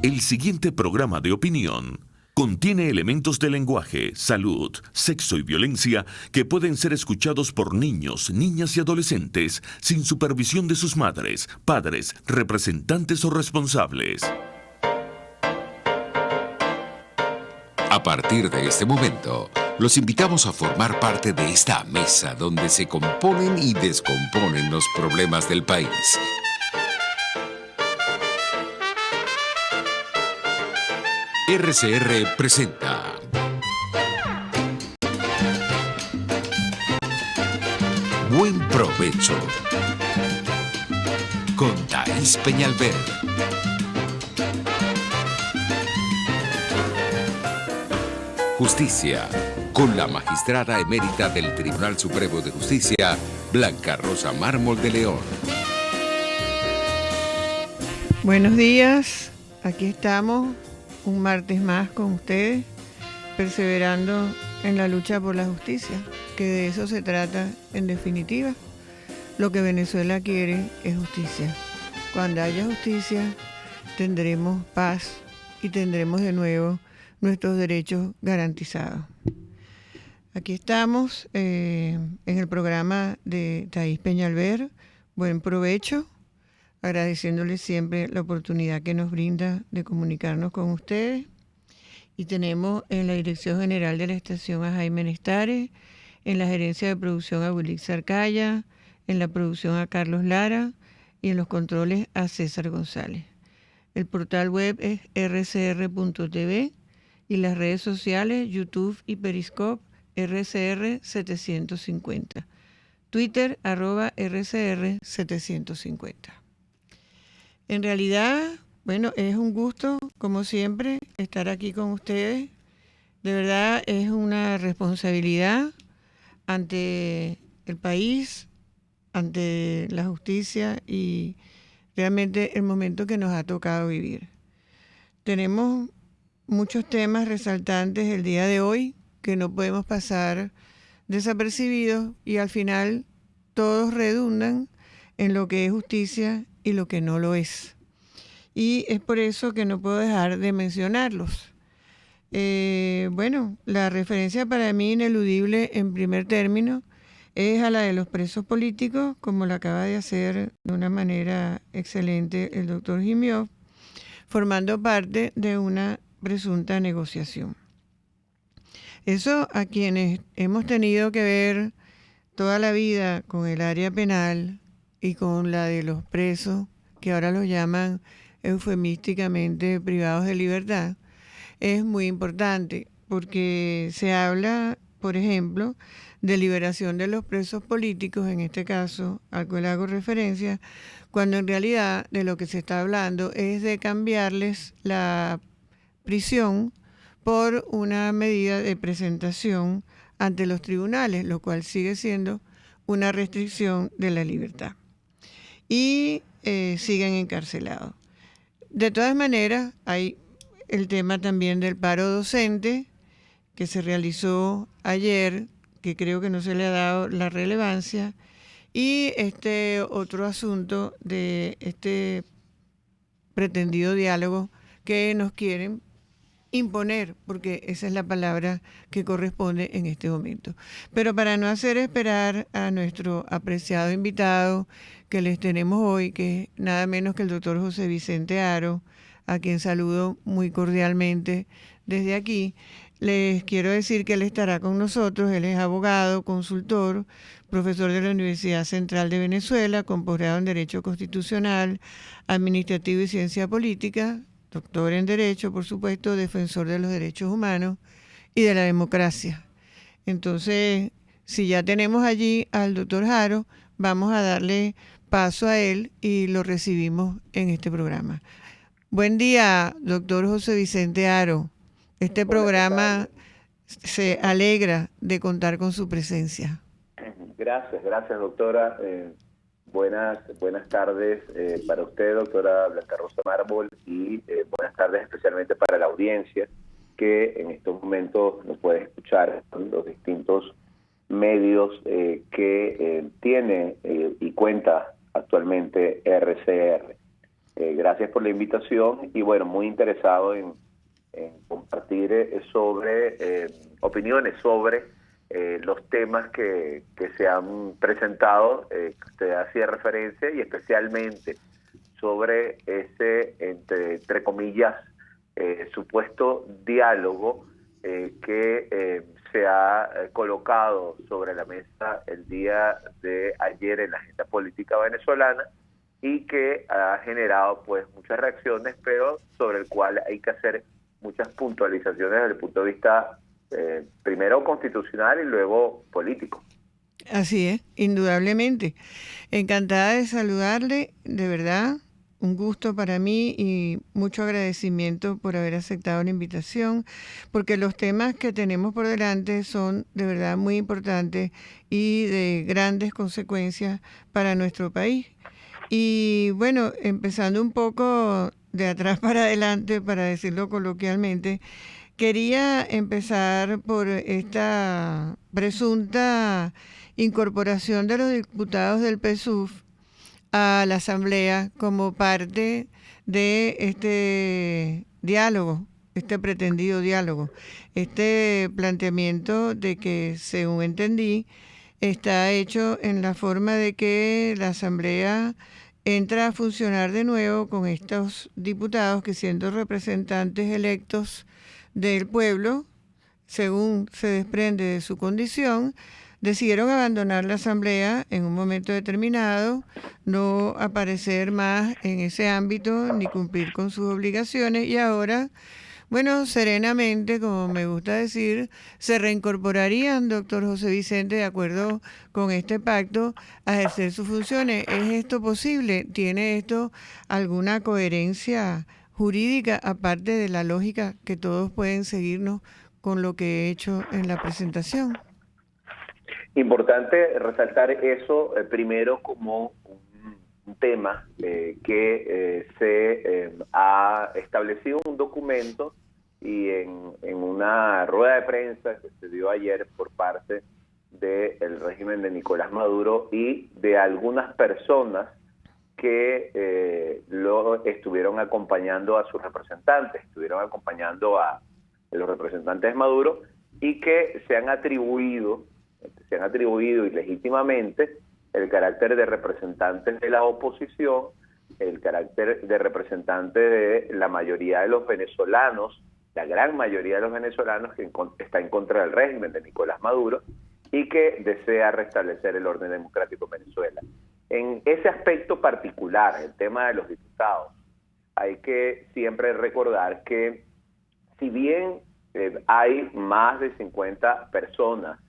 El siguiente programa de opinión contiene elementos de lenguaje, salud, sexo y violencia que pueden ser escuchados por niños, niñas y adolescentes sin supervisión de sus madres, padres, representantes o responsables. A partir de este momento, los invitamos a formar parte de esta mesa donde se componen y descomponen los problemas del país. RCR presenta Buen Provecho con Thaís Peñalver. Justicia, con la magistrada emérita del Tribunal Supremo de Justicia, Blanca Rosa Mármol de León. Buenos días, aquí estamos un martes más con ustedes, perseverando en la lucha por la justicia, que de eso se trata en definitiva. Lo que Venezuela quiere es justicia. Cuando haya justicia, tendremos paz y tendremos de nuevo nuestros derechos garantizados. Aquí estamos en el programa de Thaís Peñalver. Buen provecho, agradeciéndole siempre la oportunidad que nos brinda de comunicarnos con ustedes. Y tenemos en la Dirección General de la Estación a Jaime Nestares, en la Gerencia de Producción a Wilix Arcaya, en la producción a Carlos Lara y en los controles a César González. El portal web es rcr.tv y las redes sociales YouTube y Periscope RCR750. Twitter @RCR750. En realidad, bueno, es un gusto, como siempre, estar aquí con ustedes. De verdad es una responsabilidad ante el país, ante la justicia y realmente el momento que nos ha tocado vivir. Tenemos muchos temas resaltantes el día de hoy que no podemos pasar desapercibidos y al final todos redundan en lo que es justicia y lo que no lo es. Y es por eso que no puedo dejar de mencionarlos. Bueno, la referencia para mí ineludible en primer término es a la de los presos políticos, como lo acaba de hacer de una manera excelente el doctor Jimió, formando parte de una presunta negociación. Eso a quienes hemos tenido que ver toda la vida con el área penal y con la de los presos, que ahora los llaman eufemísticamente privados de libertad, es muy importante porque se habla, por ejemplo, de liberación de los presos políticos, en este caso al cual hago referencia, cuando en realidad de lo que se está hablando es de cambiarles la prisión por una medida de presentación ante los tribunales, lo cual sigue siendo una restricción de la libertad. Y siguen encarcelados. De todas maneras, hay el tema también del paro docente que se realizó ayer, que creo que no se le ha dado la relevancia, y este otro asunto de este pretendido diálogo que nos quieren imponer, porque esa es la palabra que corresponde en este momento. Pero para no hacer esperar a nuestro apreciado invitado que les tenemos hoy, que es nada menos que el doctor José Vicente Haro, a quien saludo muy cordialmente desde aquí, les quiero decir que él estará con nosotros. Él es abogado, consultor, profesor de la Universidad Central de Venezuela, con posgrado en Derecho Constitucional, Administrativo y Ciencia Política, doctor en Derecho, por supuesto, defensor de los derechos humanos y de la democracia. Entonces, si ya tenemos allí al doctor Haro, vamos a darle paso a él y lo recibimos en este programa. Buen día, doctor José Vicente Haro. Este programa se alegra de contar con su presencia. Gracias doctora. Buenas tardes para usted, doctora Blanca Rosa Mármol, y buenas tardes especialmente para la audiencia que en estos momentos nos puede escuchar en los distintos medios que tiene y cuenta actualmente RCR. Gracias por la invitación y bueno, muy interesado en compartir sobre opiniones sobre los temas que se han presentado, que usted hacía referencia, y especialmente sobre ese, entre comillas, supuesto diálogo que se ha colocado sobre la mesa el día de ayer en la agenda política venezolana y que ha generado pues muchas reacciones, pero sobre el cual hay que hacer muchas puntualizaciones desde el punto de vista primero constitucional y luego político. Así es, indudablemente. Encantada de saludarle, de verdad, un gusto para mí y mucho agradecimiento por haber aceptado la invitación, porque los temas que tenemos por delante son de verdad muy importantes y de grandes consecuencias para nuestro país. Y bueno, empezando un poco de atrás para adelante, para decirlo coloquialmente, quería empezar por esta presunta incorporación de los diputados del PSUV a la Asamblea como parte de este diálogo, este pretendido diálogo, este planteamiento de que, según entendí, está hecho en la forma de que la Asamblea entra a funcionar de nuevo con estos diputados que, siendo representantes electos del pueblo, según se desprende de su condición, decidieron abandonar la Asamblea en un momento determinado, no aparecer más en ese ámbito ni cumplir con sus obligaciones, y ahora, bueno, serenamente, como me gusta decir, se reincorporarían, doctor José Vicente, de acuerdo con este pacto, a ejercer sus funciones. ¿Es esto posible? ¿Tiene esto alguna coherencia jurídica, aparte de la lógica que todos pueden seguirnos con lo que he hecho en la presentación? Importante resaltar eso primero como un tema que se ha establecido un documento y en una rueda de prensa que se dio ayer por parte del régimen de Nicolás Maduro y de algunas personas que lo estuvieron acompañando a sus representantes, estuvieron acompañando a los representantes de Maduro y que se han atribuido ilegítimamente el carácter de representantes de la oposición, el carácter de representantes de la mayoría de los venezolanos, la gran mayoría de los venezolanos que está en contra del régimen de Nicolás Maduro y que desea restablecer el orden democrático en Venezuela. En ese aspecto particular, el tema de los diputados, hay que siempre recordar que si bien hay más de 50 personas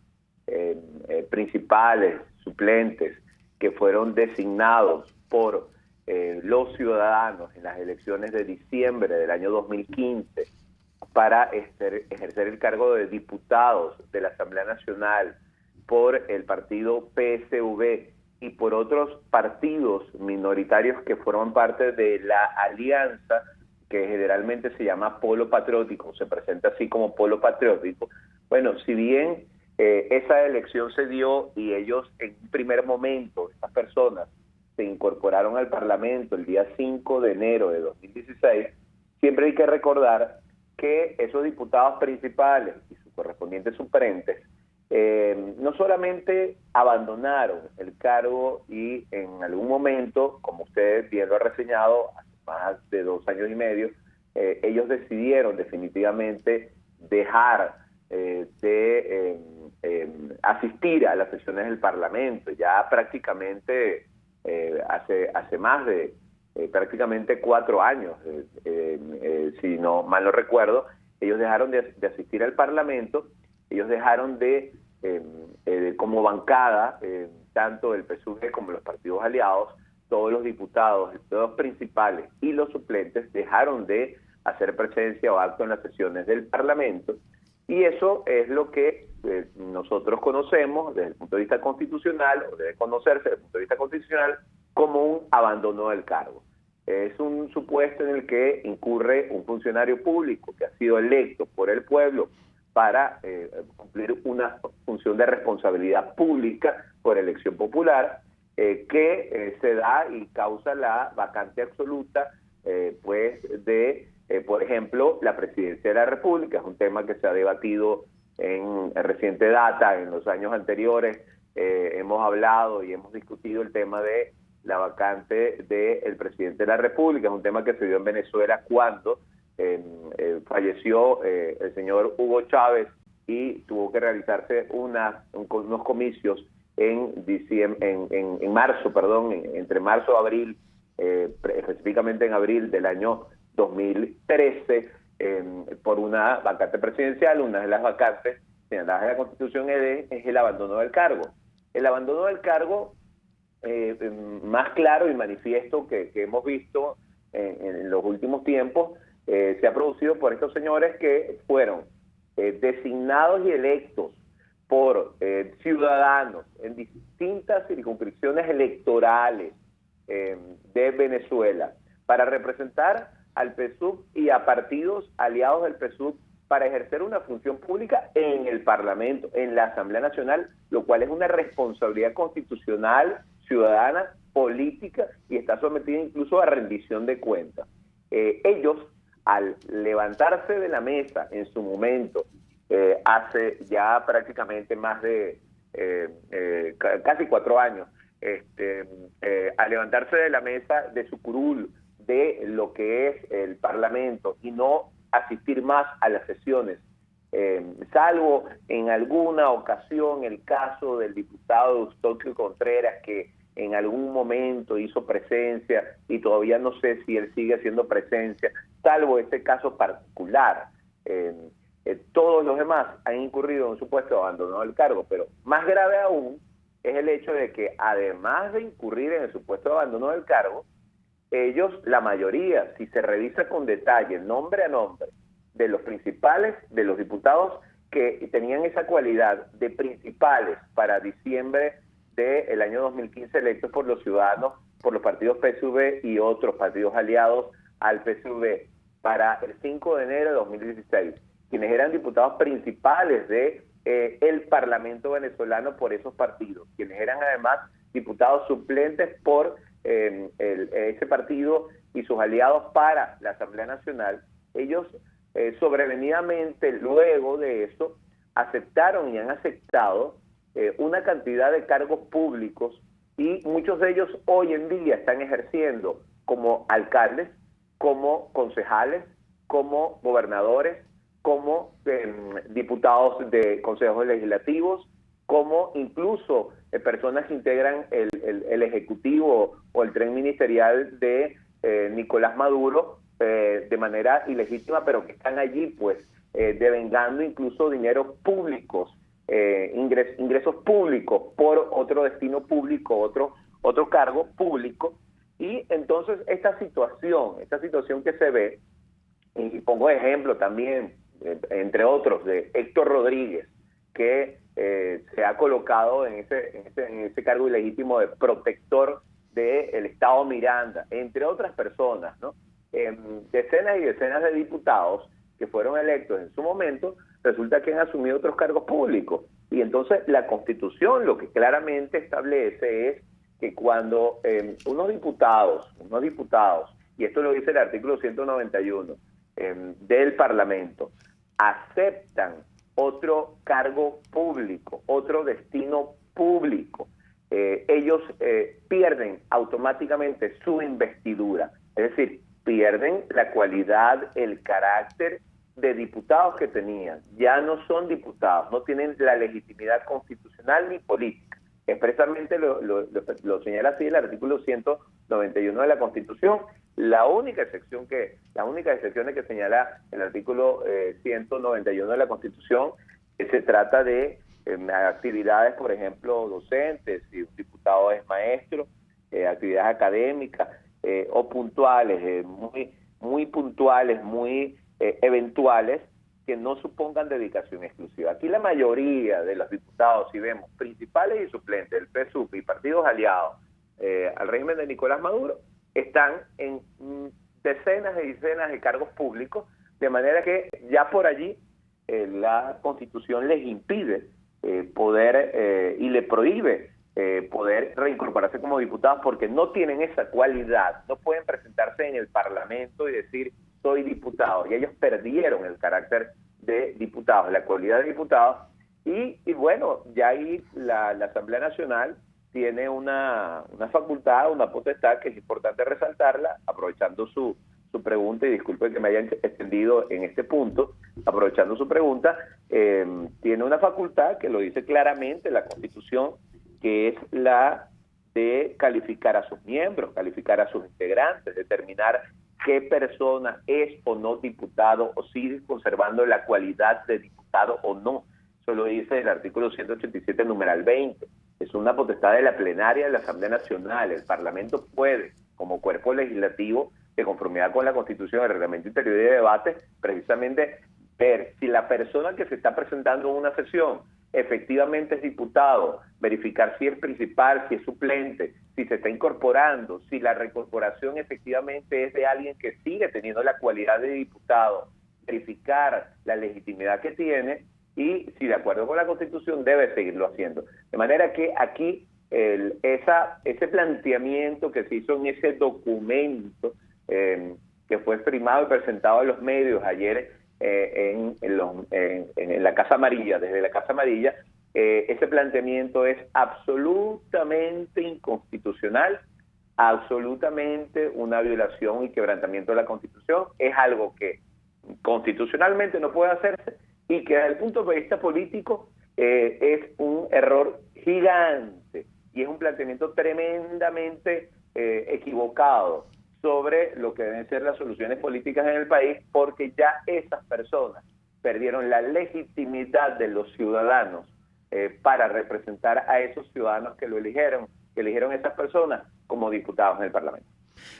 principales, suplentes, que fueron designados por los ciudadanos en las elecciones de diciembre del año 2015 para ejercer el cargo de diputados de la Asamblea Nacional por el partido PSV y por otros partidos minoritarios que forman parte de la alianza que generalmente se llama Polo Patriótico, se presenta así como Polo Patriótico. Bueno, si bien esa elección se dio y ellos en un primer momento, estas personas se incorporaron al Parlamento el día 5 de enero de 2016, siempre hay que recordar que esos diputados principales y sus correspondientes suplentes no solamente abandonaron el cargo y en algún momento, como usted bien lo ha reseñado, hace más de 2 años y medio, ellos decidieron definitivamente dejar de asistir a las sesiones del Parlamento. Ya prácticamente hace más de prácticamente 4 años, si no mal no recuerdo, ellos dejaron de asistir al Parlamento, ellos dejaron de como bancada, tanto el PSUV como los partidos aliados, todos los diputados, los principales y los suplentes dejaron de hacer presencia o acto en las sesiones del Parlamento, y eso es lo que nosotros conocemos desde el punto de vista constitucional, o debe conocerse desde el punto de vista constitucional, como un abandono del cargo. Es un supuesto en el que incurre un funcionario público que ha sido electo por el pueblo para cumplir una función de responsabilidad pública por elección popular, que se da y causa la vacante absoluta pues de, por ejemplo, la presidencia de la República. Es un tema que se ha debatido en reciente data, en los años anteriores. Hemos hablado y hemos discutido el tema de la vacante del presidente de la República. Es un tema que se dio en Venezuela cuando falleció el señor Hugo Chávez y tuvo que realizarse unos comicios en marzo, entre marzo y abril, específicamente en abril del año 2013, por una vacante presidencial. Una de las vacantes señaladas en la Constitución es el abandono del cargo. El abandono del cargo más claro y manifiesto que hemos visto en los últimos tiempos se ha producido por estos señores que fueron designados y electos por ciudadanos en distintas circunscripciones electorales de Venezuela para representar al PSUV y a partidos aliados del PSUV para ejercer una función pública en el Parlamento, en la Asamblea Nacional, lo cual es una responsabilidad constitucional, ciudadana, política, y está sometida incluso a rendición de cuentas. Ellos, al levantarse de la mesa en su momento, hace ya prácticamente más de casi 4 años, al levantarse de la mesa de su curul de lo que es el Parlamento y no asistir más a las sesiones, salvo en alguna ocasión el caso del diputado Eustoquio Contreras, que en algún momento hizo presencia y todavía no sé si él sigue haciendo presencia, salvo ese caso particular. Todos los demás han incurrido en un supuesto abandono del cargo, pero más grave aún es el hecho de que, además de incurrir en el supuesto abandono del cargo, ellos, la mayoría, si se revisa con detalle, nombre a nombre, de los principales, de los diputados que tenían esa cualidad de principales para diciembre del año 2015 electos por los ciudadanos, por los partidos PSUV y otros partidos aliados al PSUV para el 5 de enero de 2016, quienes eran diputados principales de el Parlamento venezolano por esos partidos, quienes eran además diputados suplentes por ese partido y sus aliados para la Asamblea Nacional. Ellos sobrevenidamente, luego de eso, aceptaron y han aceptado una cantidad de cargos públicos, y muchos de ellos hoy en día están ejerciendo como alcaldes, como concejales, como gobernadores, como diputados de consejos legislativos, como incluso personas que integran el ejecutivo o el tren ministerial de Nicolás Maduro de manera ilegítima, pero que están allí pues devengando incluso dineros públicos, ingresos públicos por otro destino público, otro cargo público. Y entonces esta situación que se ve, y pongo ejemplo también, entre otros, de Héctor Rodríguez, que se ha colocado en ese cargo ilegítimo de protector del Estado Miranda, entre otras personas, ¿no? Decenas y decenas de diputados que fueron electos en su momento, resulta que han asumido otros cargos públicos. Y entonces la Constitución lo que claramente establece es que cuando unos diputados, y esto lo dice el artículo 191 del Parlamento, aceptan otro cargo público, otro destino público, ellos pierden automáticamente su investidura, es decir, pierden la cualidad, el carácter de diputados que tenían. Ya no son diputados, no tienen la legitimidad constitucional ni política. Expresamente lo señala así el artículo 191 de la Constitución. La única excepción que señala el artículo 191 de la Constitución se trata de actividades, por ejemplo, docentes, si un diputado es maestro, actividades académicas o puntuales, muy puntuales, muy eventuales, que no supongan dedicación exclusiva. Aquí la mayoría de los diputados, si vemos, principales y suplentes del PSUV y partidos aliados al régimen de Nicolás Maduro, están en decenas y decenas de cargos públicos, de manera que ya por allí la Constitución les impide poder y le prohíbe poder reincorporarse como diputados porque no tienen esa cualidad, no pueden presentarse en el Parlamento y decir soy diputado, y ellos perdieron el carácter de diputados, la cualidad de diputados, y bueno, ya ahí la Asamblea Nacional tiene una facultad, una potestad que es importante resaltarla, aprovechando su pregunta, y disculpe que me haya extendido en este punto, aprovechando su pregunta, tiene una facultad que lo dice claramente la Constitución, que es la de calificar a sus miembros, calificar a sus integrantes, determinar qué persona es o no diputado o sigue conservando la cualidad de diputado o no. Eso lo dice el artículo 187, numeral 20. Es una potestad de la plenaria de la Asamblea Nacional. El Parlamento puede, como cuerpo legislativo, de conformidad con la Constitución, el Reglamento Interior y de Debate, precisamente ver si la persona que se está presentando en una sesión efectivamente es diputado, verificar si es principal, si es suplente, si se está incorporando, si la reincorporación efectivamente es de alguien que sigue teniendo la cualidad de diputado, verificar la legitimidad que tiene y si de acuerdo con la Constitución debe seguirlo haciendo. De manera que aquí ese planteamiento que se hizo en ese documento que fue exprimado y presentado a los medios ayer en la Casa Amarilla, desde la Casa Amarilla, ese planteamiento es absolutamente inconstitucional, absolutamente una violación y quebrantamiento de la Constitución, es algo que constitucionalmente no puede hacerse y que desde el punto de vista político es un error gigante y es un planteamiento tremendamente equivocado sobre lo que deben ser las soluciones políticas en el país, porque ya esas personas perdieron la legitimidad de los ciudadanos para representar a esos ciudadanos que eligieron a esas personas como diputados en el Parlamento.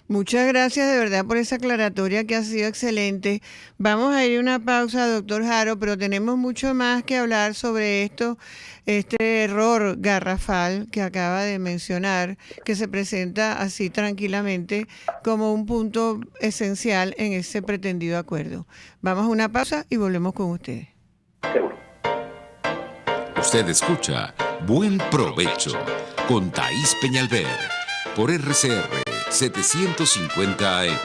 Muchas gracias de verdad por esa aclaratoria que ha sido excelente. Vamos a ir a una pausa, doctor Haro, pero tenemos mucho más que hablar sobre este error garrafal que acaba de mencionar, que se presenta así tranquilamente como un punto esencial en ese pretendido acuerdo. Vamos a una pausa y volvemos con ustedes. Seguro. Usted escucha Buen Provecho con Thaís Peñalver por RCR 750 AM.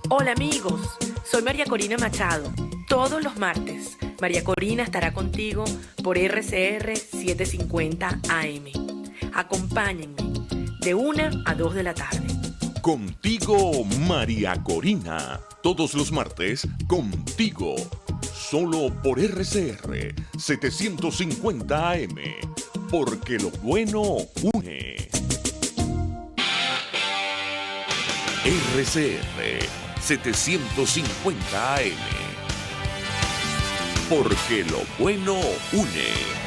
Hola amigos, soy María Corina Machado. Todos los martes, María Corina estará contigo por RCR 750 AM. Acompáñenme de 1 a 2 de la tarde. Contigo, María Corina. Todos los martes, contigo. Solo por RCR 750 AM. Porque lo bueno une. RCR 750 AM. Porque lo bueno une.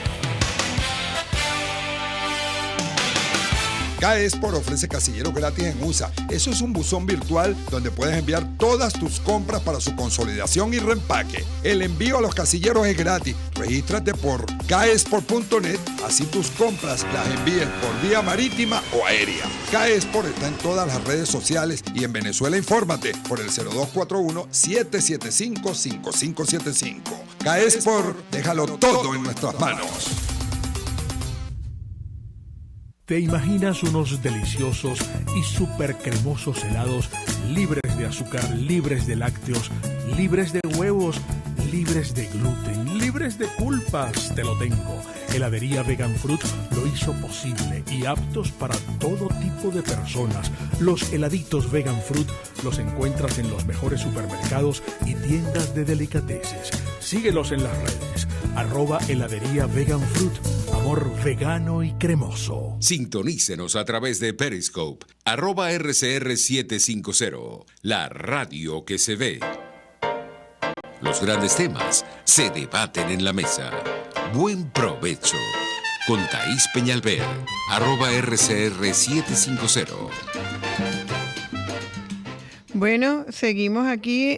Caesport ofrece casilleros gratis en USA. Eso es un buzón virtual donde puedes enviar todas tus compras para su consolidación y reempaque. El envío a los casilleros es gratis. Regístrate por caesport.net, así tus compras las envíes por vía marítima o aérea. Caesport está en todas las redes sociales y en Venezuela infórmate por el 0241-775-5575. Caesport, déjalo todo en nuestras manos. ¿Te imaginas unos deliciosos y súper cremosos helados libres de azúcar, libres de lácteos, libres de huevos, libres de gluten, libres de culpas? Te lo tengo. Heladería Vegan Fruit lo hizo posible y aptos para todo tipo de personas. Los heladitos Vegan Fruit los encuentras en los mejores supermercados y tiendas de delicateces. Síguelos en las redes. @heladería Vegan Fruit. Amor vegano y cremoso. Sintonícenos a través de Periscope, @RCR750, la radio que se ve. Los grandes temas se debaten en la mesa. Buen provecho. Con Thaís Peñalver, @RCR750. Bueno, seguimos aquí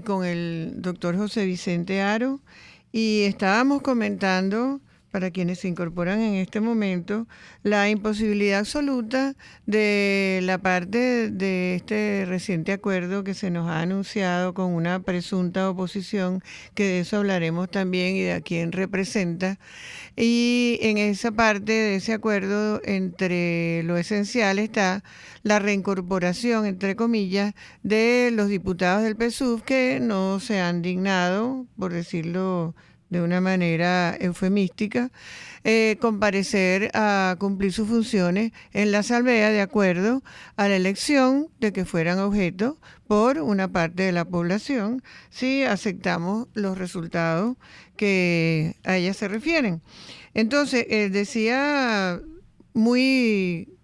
con el doctor José Vicente Haro y estábamos comentando para quienes se incorporan en este momento, la imposibilidad absoluta de la parte de este reciente acuerdo que se nos ha anunciado con una presunta oposición, que de eso hablaremos también y de a quién representa. Y en esa parte de ese acuerdo, entre lo esencial está la reincorporación, entre comillas, de los diputados del PSUV que no se han dignado, por decirlo de una manera eufemística, comparecer a cumplir sus funciones en la Asamblea de acuerdo a la elección de que fueran objeto por una parte de la población, si aceptamos los resultados que a ella se refieren. Entonces, decía muy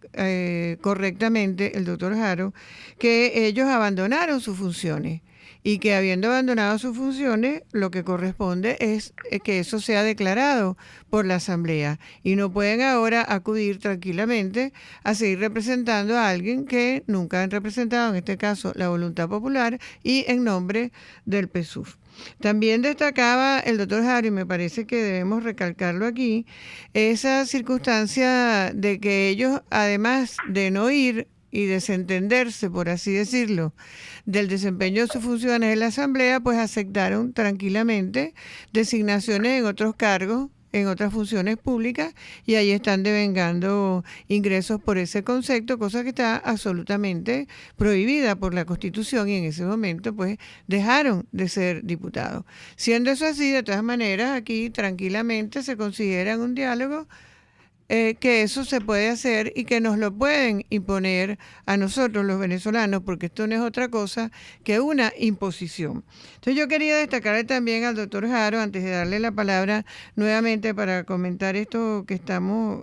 correctamente el doctor Haro que ellos abandonaron sus funciones y que habiendo abandonado sus funciones, lo que corresponde es que eso sea declarado por la Asamblea y no pueden ahora acudir tranquilamente a seguir representando a alguien que nunca han representado, en este caso la voluntad popular y en nombre del PSUV. También destacaba el doctor Haro, y me parece que debemos recalcarlo aquí, esa circunstancia de que ellos, además de no ir y desentenderse, por así decirlo, del desempeño de sus funciones en la Asamblea, pues aceptaron tranquilamente designaciones en otros cargos, en otras funciones públicas, y ahí están devengando ingresos por ese concepto, cosa que está absolutamente prohibida por la Constitución, y en ese momento pues dejaron de ser diputados. Siendo eso así, de todas maneras, aquí tranquilamente se considera un diálogo que eso se puede hacer y que nos lo pueden imponer a nosotros los venezolanos, porque esto no es otra cosa que una imposición. Entonces yo quería destacarle también al doctor Haro, antes de darle la palabra nuevamente para comentar esto que estamos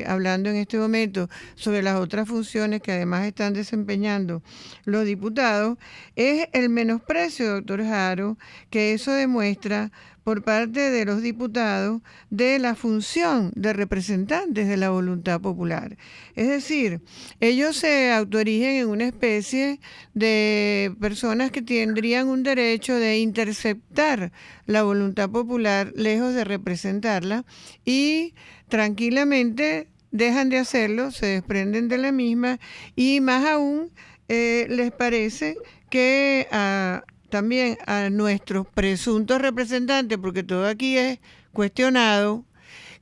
hablando en este momento sobre las otras funciones que además están desempeñando los diputados, es el menosprecio, doctor Haro, que eso demuestra por parte de los diputados de la función de representantes de la voluntad popular. Es decir, ellos se autoerigen en una especie de personas que tendrían un derecho de interceptar la voluntad popular lejos de representarla y tranquilamente dejan de hacerlo, se desprenden de la misma y más aún les parece que también a nuestros presuntos representantes, porque todo aquí es cuestionado,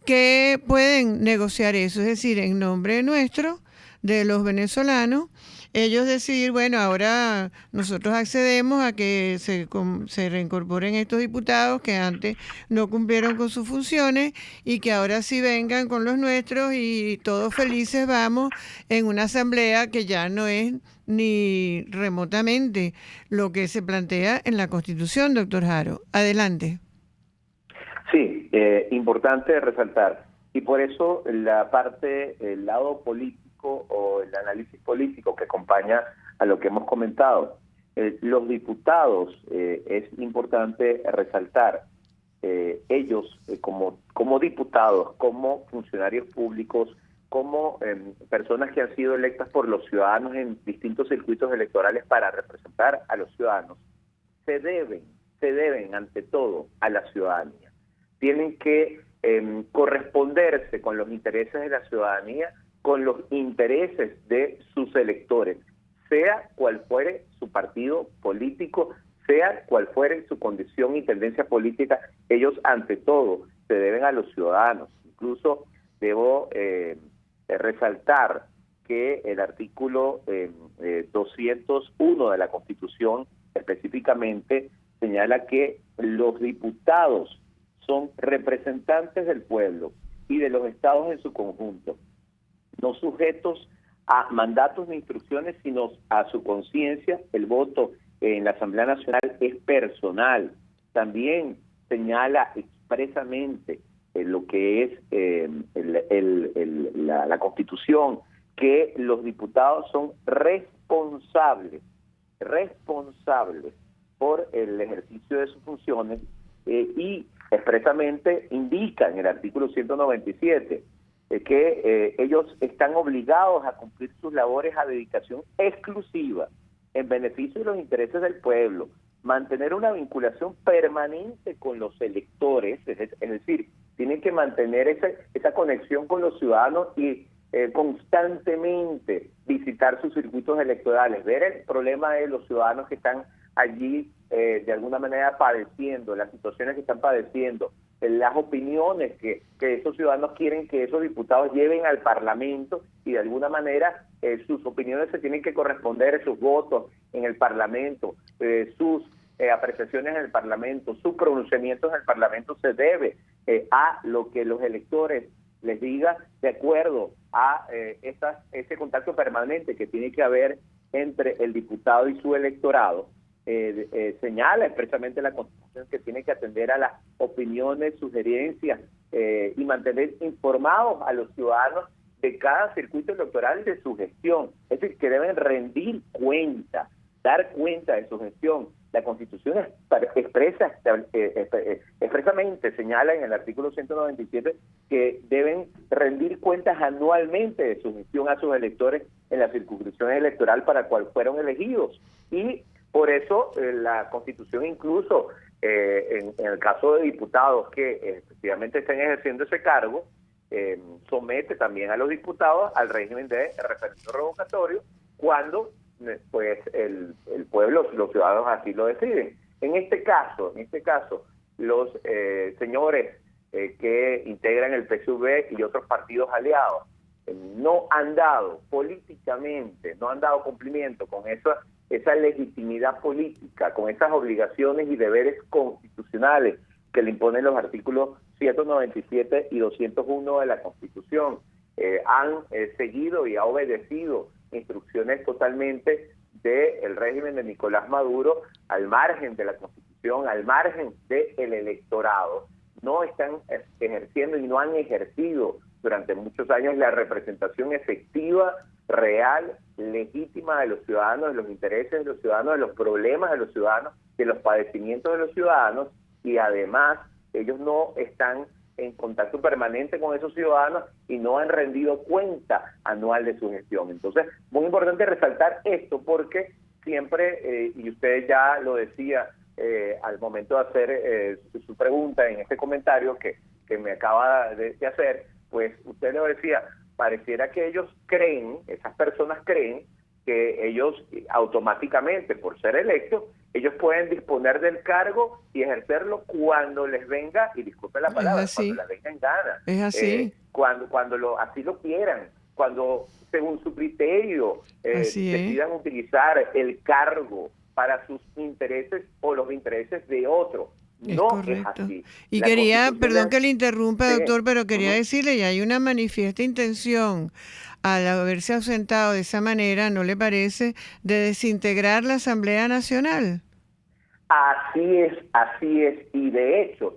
que pueden negociar eso, es decir, en nombre nuestro, de los venezolanos, ellos decidir, bueno, ahora nosotros accedemos a que se reincorporen estos diputados que antes no cumplieron con sus funciones y que ahora sí vengan con los nuestros y todos felices vamos en una asamblea que ya no es ni remotamente lo que se plantea en la Constitución, doctor Haro. Adelante. Sí, importante resaltar. Y por eso la parte, el lado político o el análisis político que acompaña a lo que hemos comentado. Los diputados, es importante resaltar, ellos como diputados, como funcionarios públicos, como personas que han sido electas por los ciudadanos en distintos circuitos electorales para representar a los ciudadanos, se deben ante todo a la ciudadanía. Tienen que corresponderse con los intereses de la ciudadanía, con los intereses de sus electores, sea cual fuere su partido político, sea cual fuere su condición y tendencia política, ellos ante todo se deben a los ciudadanos. Incluso debo resaltar que el artículo 201 de la Constitución específicamente señala que los diputados son representantes del pueblo y de los estados en su conjunto, no sujetos a mandatos ni instrucciones, sino a su conciencia. El voto en la Asamblea Nacional es personal. También señala expresamente lo que es la Constitución, que los diputados son responsables por el ejercicio de sus funciones y expresamente indica en el artículo 197 que ellos están obligados a cumplir sus labores a dedicación exclusiva en beneficio de los intereses del pueblo, mantener una vinculación permanente con los electores, es decir, tienen que mantener esa conexión con los ciudadanos y constantemente visitar sus circuitos electorales, ver el problema de los ciudadanos que están allí de alguna manera padeciendo, las situaciones que están padeciendo, las opiniones que esos ciudadanos quieren que esos diputados lleven al Parlamento, y de alguna manera sus opiniones se tienen que corresponder, sus votos en el Parlamento, sus apreciaciones en el Parlamento, sus pronunciamientos en el Parlamento se debe a lo que los electores les diga, de acuerdo a ese contacto permanente que tiene que haber entre el diputado y su electorado. Señala expresamente la Constitución que tiene que atender a las opiniones, sugerencias y mantener informados a los ciudadanos de cada circuito electoral de su gestión. Es decir, que deben rendir cuenta, dar cuenta de su gestión. La Constitución expresamente señala en el artículo 197 que deben rendir cuentas anualmente de su gestión a sus electores en la circunscripción electoral para cual fueron elegidos. Y por eso la Constitución incluso, en el caso de diputados que efectivamente estén ejerciendo ese cargo, somete también a los diputados al régimen de referendo revocatorio cuando pues el pueblo, los ciudadanos así lo deciden. En este caso, los señores que integran el PSUV y otros partidos aliados no han dado políticamente, no han dado cumplimiento con esa legitimidad política, con esas obligaciones y deberes constitucionales que le imponen los artículos 197 y 201 de la Constitución. Han seguido y ha obedecido instrucciones totalmente del régimen de Nicolás Maduro, al margen de la Constitución, al margen del electorado. No están ejerciendo y no han ejercido durante muchos años la representación efectiva, real, legítima de los ciudadanos, de los intereses de los ciudadanos, de los problemas de los ciudadanos, de los padecimientos de los ciudadanos, y además ellos no están en contacto permanente con esos ciudadanos y no han rendido cuenta anual de su gestión. Entonces, muy importante resaltar esto porque siempre, y usted ya lo decía al momento de hacer su pregunta en este comentario que me acaba de hacer, pues usted lo decía, pareciera que ellos creen, esas personas creen que ellos automáticamente, por ser electos, ellos pueden disponer del cargo y ejercerlo cuando les venga, y disculpe la palabra, cuando les venga en gana. Es así. Cuando así lo quieran, cuando según su criterio decidan utilizar el cargo para sus intereses o los intereses de otro. No correcto. Es así. Y perdón que le interrumpa, doctor, pero quería decirle, ya hay una manifiesta intención al haberse ausentado de esa manera, ¿no le parece?, de desintegrar la Asamblea Nacional. Así es, y de hecho,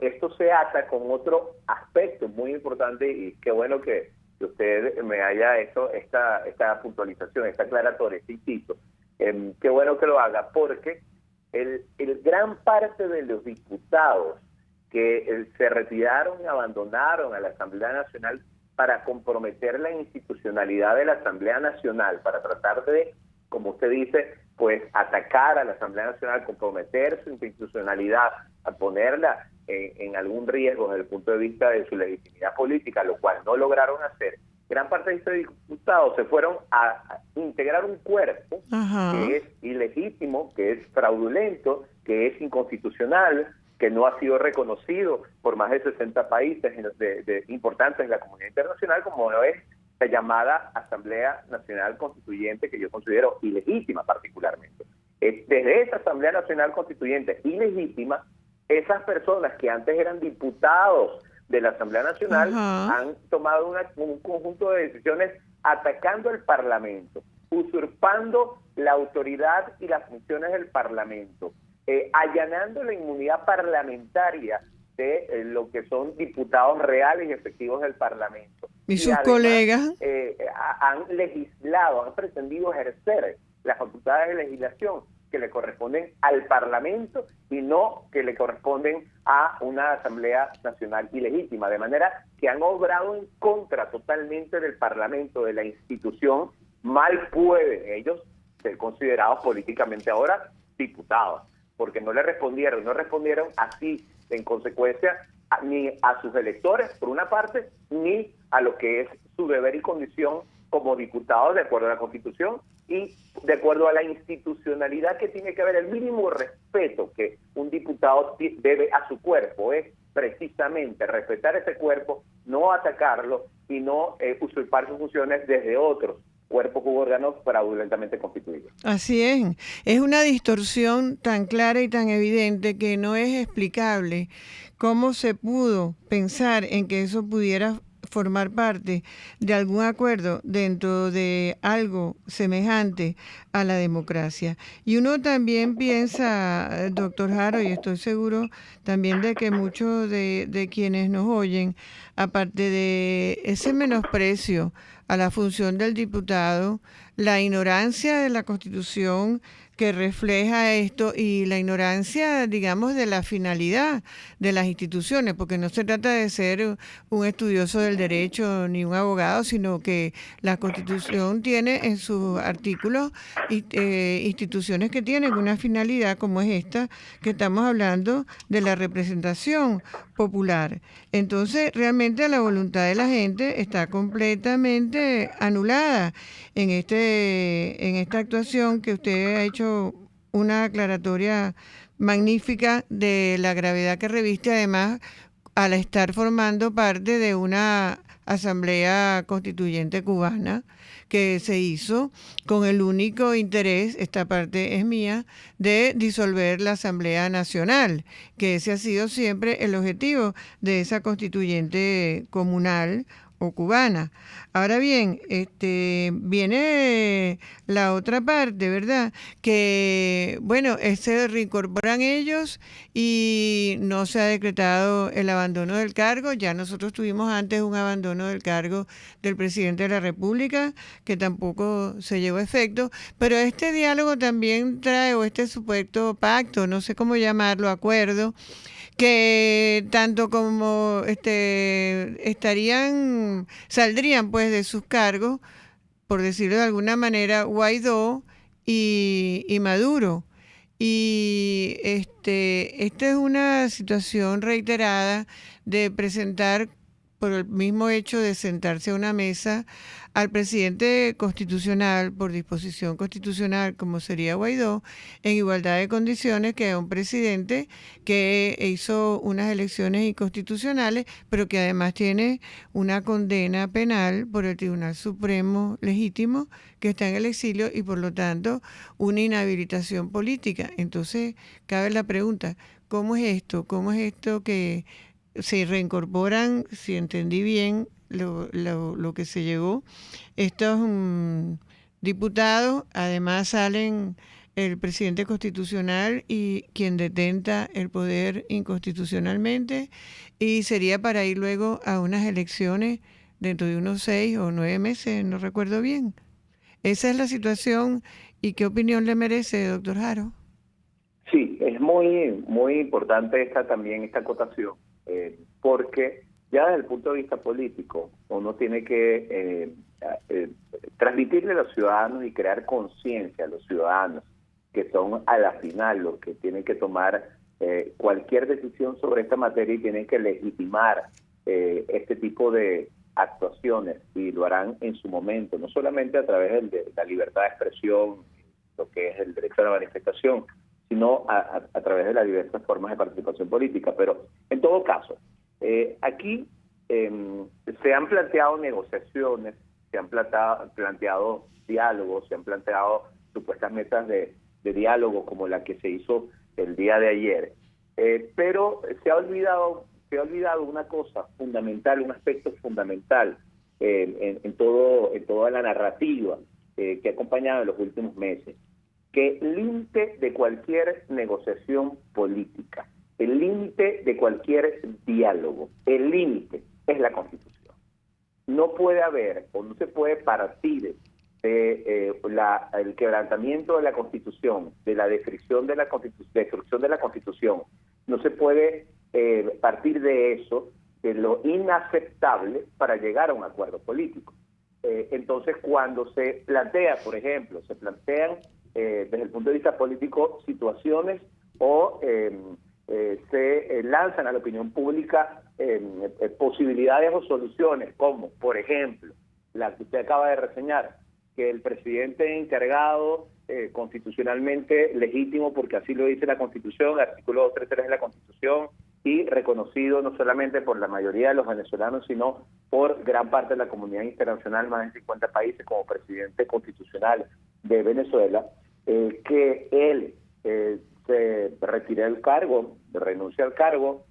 esto se ata con otro aspecto muy importante, y qué bueno que usted me haya hecho esta puntualización, esta aclaratoria, este inciso. Qué bueno que lo haga, porque el gran parte de los diputados que se retiraron y abandonaron a la Asamblea Nacional para comprometer la institucionalidad de la Asamblea Nacional, para tratar de, como usted dice, pues atacar a la Asamblea Nacional, comprometer su institucionalidad, a ponerla en algún riesgo desde el punto de vista de su legitimidad política, lo cual no lograron hacer. Gran parte de estos diputados se fueron a integrar un cuerpo que es ilegítimo, que es fraudulento, que es inconstitucional, que no ha sido reconocido por más de 60 países importantes en la comunidad internacional, como es la llamada Asamblea Nacional Constituyente, que yo considero ilegítima particularmente. Desde esa Asamblea Nacional Constituyente ilegítima, esas personas que antes eran diputados de la Asamblea Nacional han tomado un conjunto de decisiones atacando el Parlamento, usurpando la autoridad y las funciones del Parlamento, allanando la inmunidad parlamentaria de lo que son diputados reales y efectivos del Parlamento. ¿Y sus colegas? Han legislado, han pretendido ejercer las facultades de legislación que le corresponden al Parlamento y no que le corresponden a una Asamblea Nacional ilegítima, de manera que han obrado en contra totalmente del Parlamento, de la institución. Mal pueden ellos ser considerados políticamente ahora diputados, porque no respondieron así, en consecuencia, ni a sus electores, por una parte, ni a lo que es su deber y condición como diputado de acuerdo a la Constitución y de acuerdo a la institucionalidad que tiene que haber. El mínimo respeto que un diputado debe a su cuerpo es precisamente respetar ese cuerpo, no atacarlo y no usurpar sus funciones desde otros cuerpos u órganos fraudulentamente constituidos. Así es una distorsión tan clara y tan evidente que no es explicable cómo se pudo pensar en que eso pudiera formar parte de algún acuerdo dentro de algo semejante a la democracia. Y uno también piensa, doctor Haro, y estoy seguro también de que muchos de quienes nos oyen, aparte de ese menosprecio a la función del diputado, la ignorancia de la Constitución que refleja esto y la ignorancia, digamos, de la finalidad de las instituciones, porque no se trata de ser un estudioso del derecho ni un abogado, sino que la Constitución tiene en sus artículos instituciones que tienen una finalidad como es esta, que estamos hablando de la representación popular. Entonces, realmente la voluntad de la gente está completamente anulada en esta actuación que usted ha hecho una aclaratoria magnífica de la gravedad que reviste, además, al estar formando parte de una asamblea constituyente cubana que se hizo con el único interés, esta parte es mía, de disolver la Asamblea Nacional, que ese ha sido siempre el objetivo de esa constituyente comunal o cubana. Ahora bien, viene la otra parte, ¿verdad? Que, bueno, se reincorporan ellos y no se ha decretado el abandono del cargo. Ya nosotros tuvimos antes un abandono del cargo del presidente de la República, que tampoco se llevó a efecto, pero este diálogo también trae, o este supuesto pacto, no sé cómo llamarlo, acuerdo, que tanto como saldrían pues de sus cargos, por decirlo de alguna manera, Guaidó y Maduro. Y esta es una situación reiterada de presentar, por el mismo hecho de sentarse a una mesa, al presidente constitucional, por disposición constitucional, como sería Guaidó, en igualdad de condiciones que a un presidente que hizo unas elecciones inconstitucionales, pero que además tiene una condena penal por el Tribunal Supremo legítimo, que está en el exilio y por lo tanto una inhabilitación política. Entonces, cabe la pregunta, ¿cómo es esto? ¿Cómo es esto que se reincorporan, si entendí bien lo que se llegó, estos diputados? Además salen el presidente constitucional y quien detenta el poder inconstitucionalmente, y sería para ir luego a unas elecciones dentro de unos 6 o 9 meses, no recuerdo bien. Esa es la situación. ¿Y qué opinión le merece, doctor Haro? Sí, es muy importante esta acotación, porque ya desde el punto de vista político uno tiene que transmitirle a los ciudadanos y crear conciencia a los ciudadanos, que son a la final los que tienen que tomar cualquier decisión sobre esta materia y tienen que legitimar este tipo de actuaciones, y lo harán en su momento, no solamente a través de la libertad de expresión, lo que es el derecho a la manifestación, sino a través de las diversas formas de participación política. Pero en todo caso, aquí se han planteado negociaciones, se han planteado diálogos, se han planteado supuestas metas de diálogo como la que se hizo el día de ayer, pero se ha olvidado una cosa fundamental, un aspecto fundamental en toda la narrativa que ha acompañado en los últimos meses, que el límite de cualquier negociación política, el límite de cualquier diálogo, el límite es la Constitución. No puede haber o no se puede partir de el quebrantamiento de la Constitución, de la destrucción de la Constitución. No se puede partir de eso, de lo inaceptable, para llegar a un acuerdo político. Entonces, cuando se plantea, por ejemplo, desde el punto de vista político situaciones o se lanzan a la opinión pública posibilidades o soluciones, como, por ejemplo, la que usted acaba de reseñar, que el presidente encargado, constitucionalmente legítimo, porque así lo dice la Constitución, el artículo 233 de la Constitución, y reconocido no solamente por la mayoría de los venezolanos, sino por gran parte de la comunidad internacional, más de 50 países, como presidente constitucional de Venezuela, que él se retire del cargo, renuncia al cargo,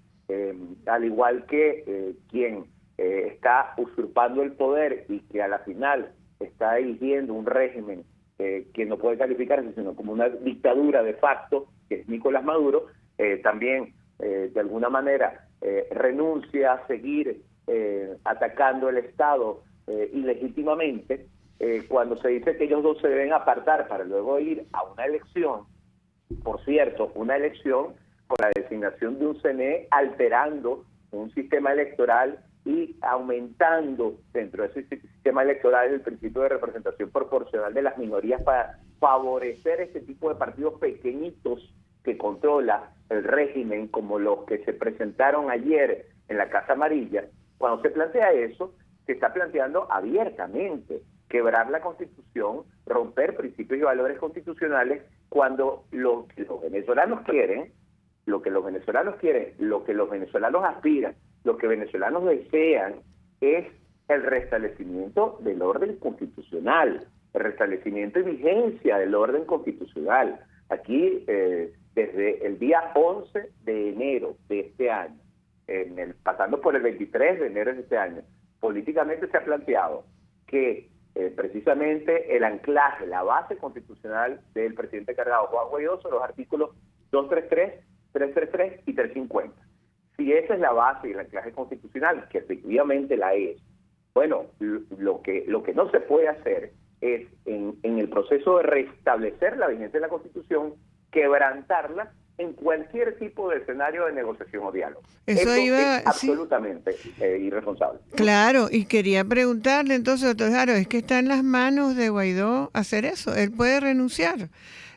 al igual que quien está usurpando el poder y que a la final está eligiendo un régimen que no puede calificarse sino como una dictadura de facto, que es Nicolás Maduro, también de alguna manera renuncia a seguir atacando el Estado ilegítimamente, cuando se dice que ellos dos se deben apartar para luego ir a una elección, por cierto, una elección con la designación de un CNE, alterando un sistema electoral y aumentando dentro de ese sistema electoral el principio de representación proporcional de las minorías para favorecer este tipo de partidos pequeñitos que controla el régimen, como los que se presentaron ayer en la Casa Amarilla. Cuando se plantea eso, se está planteando abiertamente quebrar la Constitución, romper principios y valores constitucionales, cuando lo que los venezolanos quieren, lo que los venezolanos aspiran, lo que venezolanos desean es el restablecimiento del orden constitucional, el restablecimiento y vigencia del orden constitucional. Aquí, desde el día 11 de enero de este año, pasando por el 23 de enero de este año, políticamente se ha planteado que precisamente el anclaje, la base constitucional del presidente cargado Juan Guaidó son los artículos 233, 333 y 350. Si esa es la base y el anclaje constitucional, que efectivamente la es, bueno, lo que no se puede hacer es, en el proceso de restablecer la vigencia de la Constitución, quebrantarla en cualquier tipo de escenario de negociación o diálogo. Eso es absolutamente irresponsable. Claro, y quería preguntarle entonces, doctor Jaro, es que está en las manos de Guaidó hacer eso. Él puede renunciar.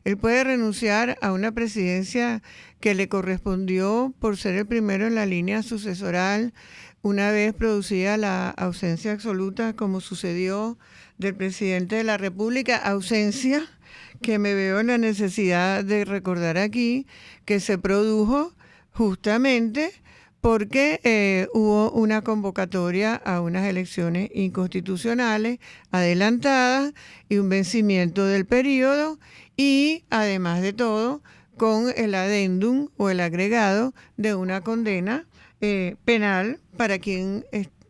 Él puede renunciar a una presidencia que le correspondió por ser el primero en la línea sucesoral, una vez producida la ausencia absoluta, como sucedió del presidente de la República, ausencia que me veo en la necesidad de recordar aquí, que se produjo justamente porque hubo una convocatoria a unas elecciones inconstitucionales adelantadas y un vencimiento del periodo, y además de todo con el adendum o el agregado de una condena penal para quien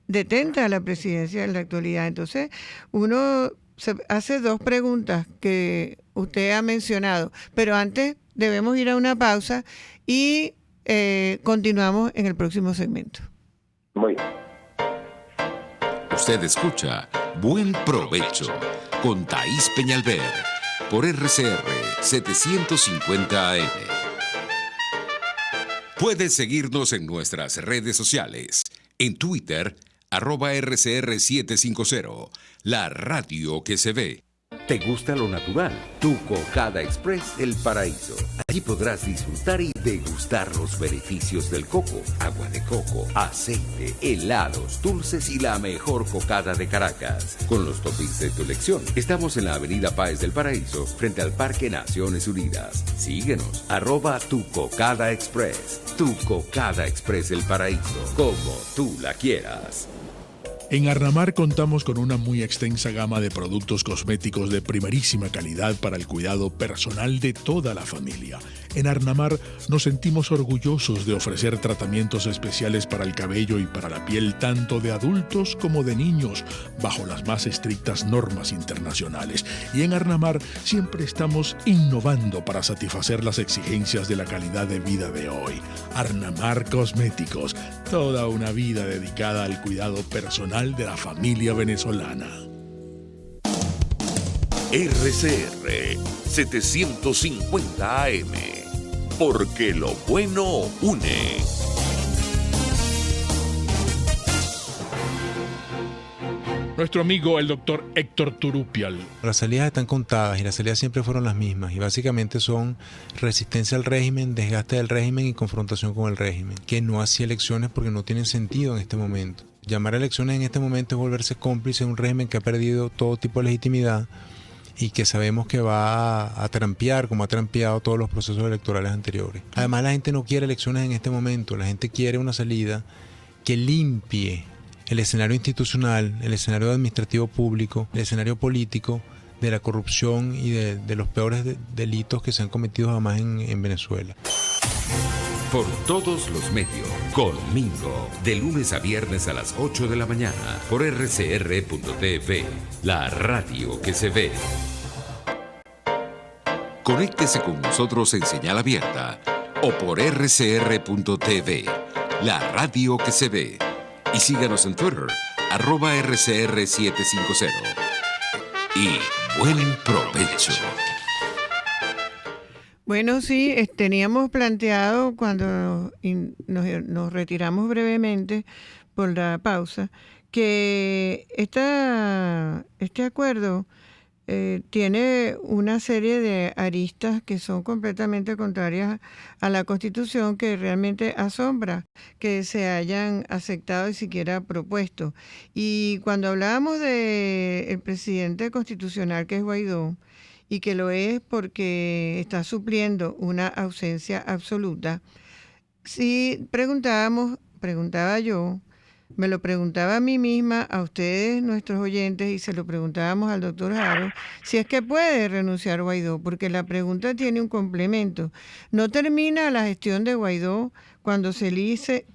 detenta la presidencia en la actualidad. Entonces, uno se hace dos preguntas que usted ha mencionado, pero antes debemos ir a una pausa y continuamos en el próximo segmento. Muy bien. Usted escucha Buen Provecho con Thaís Peñalver por RCR 750 AM. Puedes seguirnos en nuestras redes sociales. En Twitter, @RCR750, la radio que se ve. ¿Te gusta lo natural? Tu Cocada Express El Paraíso. Allí podrás disfrutar y degustar los beneficios del coco, agua de coco, aceite, helados, dulces y la mejor cocada de Caracas. Con los toppings de tu elección. Estamos en la avenida Páez del Paraíso, frente al Parque Naciones Unidas. Síguenos, @Tu Cocada Express. Tu Cocada Express El Paraíso. Como tú la quieras. En Arnamar contamos con una muy extensa gama de productos cosméticos de primerísima calidad para el cuidado personal de toda la familia. En Arnamar nos sentimos orgullosos de ofrecer tratamientos especiales para el cabello y para la piel tanto de adultos como de niños, bajo las más estrictas normas internacionales. Y en Arnamar siempre estamos innovando para satisfacer las exigencias de la calidad de vida de hoy. Arnamar Cosméticos, toda una vida dedicada al cuidado personal de la familia venezolana. RCR 750 AM, porque lo bueno une. nuestro amigo el doctor Héctor Turupial. Las salidas están contadas y las salidas siempre fueron las mismas y básicamente son resistencia al régimen, desgaste del régimen y confrontación con el régimen, que no hacía elecciones porque no tienen sentido en este momento. Llamar a elecciones en este momento es volverse cómplice de un régimen que ha perdido todo tipo de legitimidad y que sabemos que va a trampear como ha trampeado todos los procesos electorales anteriores. Además, la gente no quiere elecciones en este momento, la gente quiere una salida que limpie el escenario institucional, el escenario administrativo público, el escenario político de la corrupción y de los peores delitos que se han cometido jamás en Venezuela. Por todos los medios, conmigo, de lunes a viernes a las 8 de la mañana, por rcr.tv, la radio que se ve. Conéctese con nosotros en señal abierta o por rcr.tv, la radio que se ve. Y síganos en Twitter, @rcr750. Y buen provecho. Bueno, sí, teníamos planteado cuando nos retiramos brevemente por la pausa que este acuerdo tiene una serie de aristas que son completamente contrarias a la Constitución, que realmente asombra que se hayan aceptado y siquiera propuesto. Y cuando hablábamos del presidente constitucional, que es Guaidó, y que lo es porque está supliendo una ausencia absoluta, sí preguntaba yo, me lo preguntaba a mí misma, a ustedes, nuestros oyentes, y se lo preguntábamos al doctor Haro, si es que puede renunciar Guaidó, porque la pregunta tiene un complemento. No termina la gestión de Guaidó cuando se elige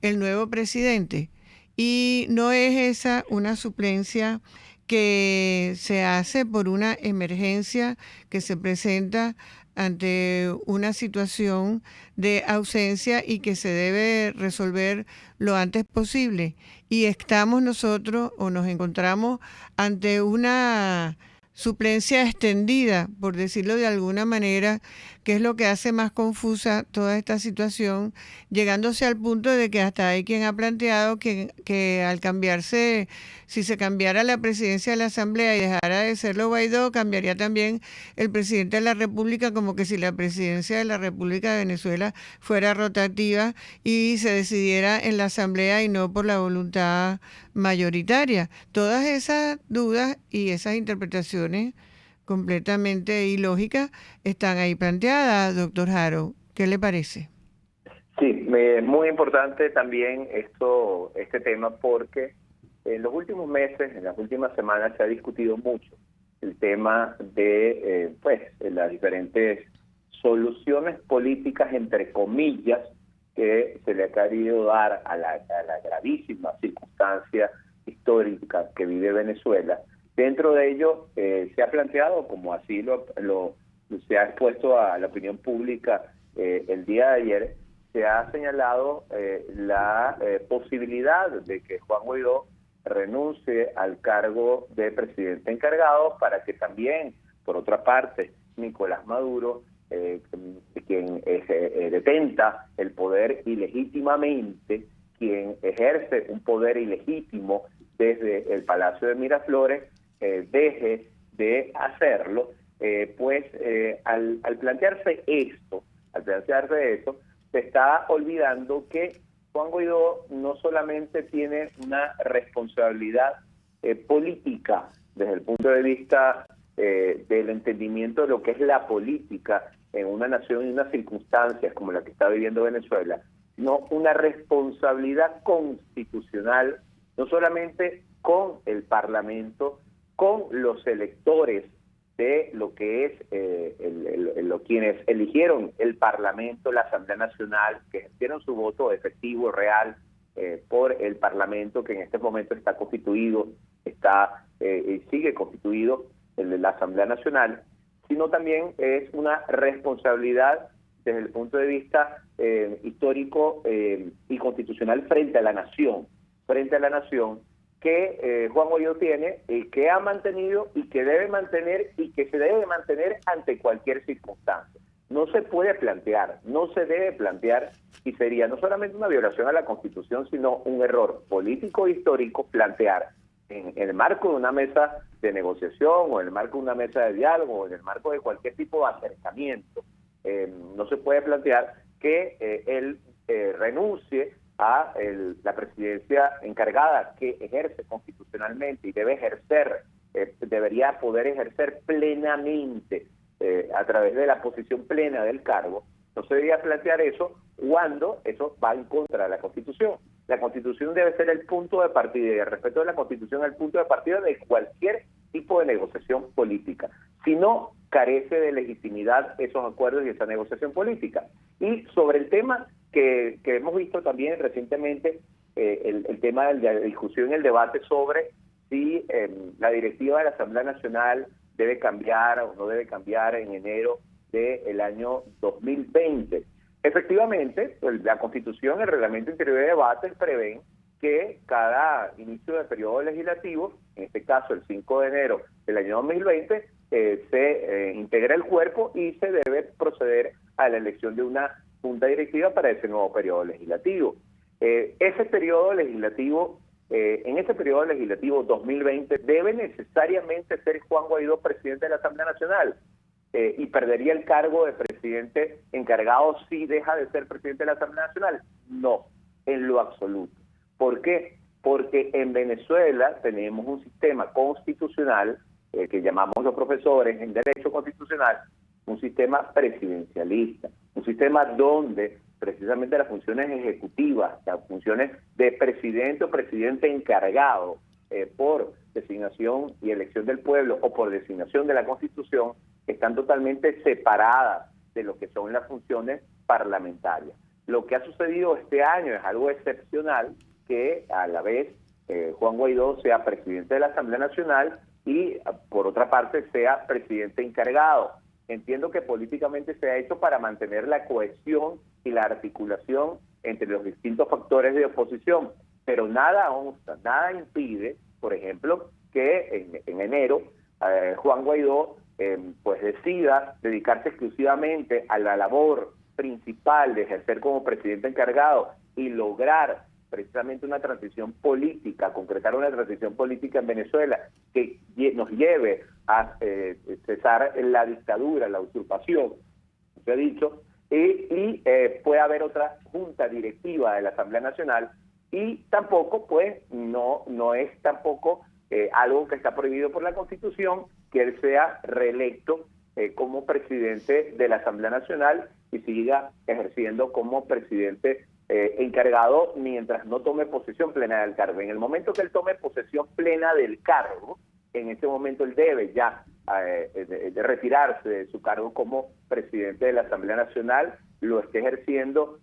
el nuevo presidente, y no es esa una suplencia que se hace por una emergencia que se presenta ante una situación de ausencia y que se debe resolver lo antes posible. Y estamos nosotros o nos encontramos ante una suplencia extendida, por decirlo de alguna manera, que es lo que hace más confusa toda esta situación, llegándose al punto de que hasta hay quien ha planteado que al cambiarse, si se cambiara la presidencia de la Asamblea y dejara de serlo Guaidó, cambiaría también el presidente de la República, como que si la presidencia de la República de Venezuela fuera rotativa y se decidiera en la Asamblea y no por la voluntad mayoritaria. Todas esas dudas y esas interpretaciones completamente ilógicas están ahí planteadas, doctor Haro. ¿Qué le parece? Sí, muy importante también este tema, porque en los últimos meses, en las últimas semanas, se ha discutido mucho el tema de las diferentes soluciones políticas, entre comillas, que se le ha querido dar a la gravísima circunstancia histórica que vive Venezuela. Dentro de ello se ha planteado, como así se ha expuesto a la opinión pública el día de ayer, se ha señalado la posibilidad de que Juan Guaidó renuncie al cargo de presidente encargado para que también, por otra parte, Nicolás Maduro, quien detenta el poder ilegítimamente, quien ejerce un poder ilegítimo desde el Palacio de Miraflores, deje de hacerlo. Al plantearse eso, se está olvidando que Juan Guaidó no solamente tiene una responsabilidad política desde el punto de vista del entendimiento de lo que es la política en una nación y unas circunstancias como la que está viviendo Venezuela, sino una responsabilidad constitucional, no solamente con el Parlamento, con los electores de lo que es quienes eligieron el Parlamento, la Asamblea Nacional, que ejercieron su voto efectivo, real, por el Parlamento, que en este momento está constituido, y sigue constituido, el de la Asamblea Nacional, sino también es una responsabilidad desde el punto de vista histórico y constitucional frente a la nación, que Juan Guaidó tiene, que ha mantenido y que debe mantener y que se debe mantener ante cualquier circunstancia. No se puede plantear, no se debe plantear, y sería no solamente una violación a la Constitución, sino un error político e histórico plantear en el marco de una mesa de negociación o en el marco de una mesa de diálogo o en el marco de cualquier tipo de acercamiento, no se puede plantear que él renuncie a la presidencia encargada que ejerce constitucionalmente y debería poder ejercer plenamente a través de la posición plena del cargo. No se debería plantear eso cuando eso va en contra de la Constitución. La Constitución debe ser el punto de partida y el respeto de la Constitución es el punto de partida de cualquier tipo de negociación política. Si no, carece de legitimidad esos acuerdos y esa negociación política. Y sobre el tema que hemos visto también recientemente, el tema de la discusión y el debate sobre si la directiva de la Asamblea Nacional debe cambiar o no debe cambiar en enero del año 2020. Efectivamente, la Constitución, el Reglamento Interior de Debate prevén que cada inicio de periodo legislativo, en este caso el 5 de enero del año 2020, se integra el cuerpo y se debe proceder a la elección de una junta directiva para ese nuevo periodo legislativo. Ese periodo legislativo, en ese periodo legislativo 2020, debe necesariamente ser Juan Guaidó presidente de la Asamblea Nacional. Y perdería el cargo de presidente encargado si deja de ser presidente de la Asamblea Nacional. No, en lo absoluto. ¿Por qué? Porque en Venezuela tenemos un sistema constitucional que llamamos los profesores en Derecho Constitucional, un sistema presidencialista, un sistema donde precisamente las funciones ejecutivas, las funciones de presidente o presidente encargado por designación y elección del pueblo o por designación de la Constitución, están totalmente separadas de lo que son las funciones parlamentarias. Lo que ha sucedido este año es algo excepcional, que a la vez Juan Guaidó sea presidente de la Asamblea Nacional y por otra parte sea presidente encargado. Entiendo que políticamente se ha hecho para mantener la cohesión y la articulación entre los distintos factores de oposición, pero nada obsta, nada impide, por ejemplo, que en enero Juan Guaidó pues decida dedicarse exclusivamente a la labor principal de ejercer como presidente encargado y lograr precisamente una transición política, concretar una transición política en Venezuela que nos lleve a cesar la dictadura, la usurpación, se ha dicho, y puede haber otra junta directiva de la Asamblea Nacional y tampoco, pues, no es tampoco algo que está prohibido por la Constitución, que él sea reelecto como presidente de la Asamblea Nacional y siga ejerciendo como presidente encargado mientras no tome posesión plena del cargo. En el momento que él tome posesión plena del cargo, en ese momento él debe ya de retirarse de su cargo como presidente de la Asamblea Nacional, lo esté ejerciendo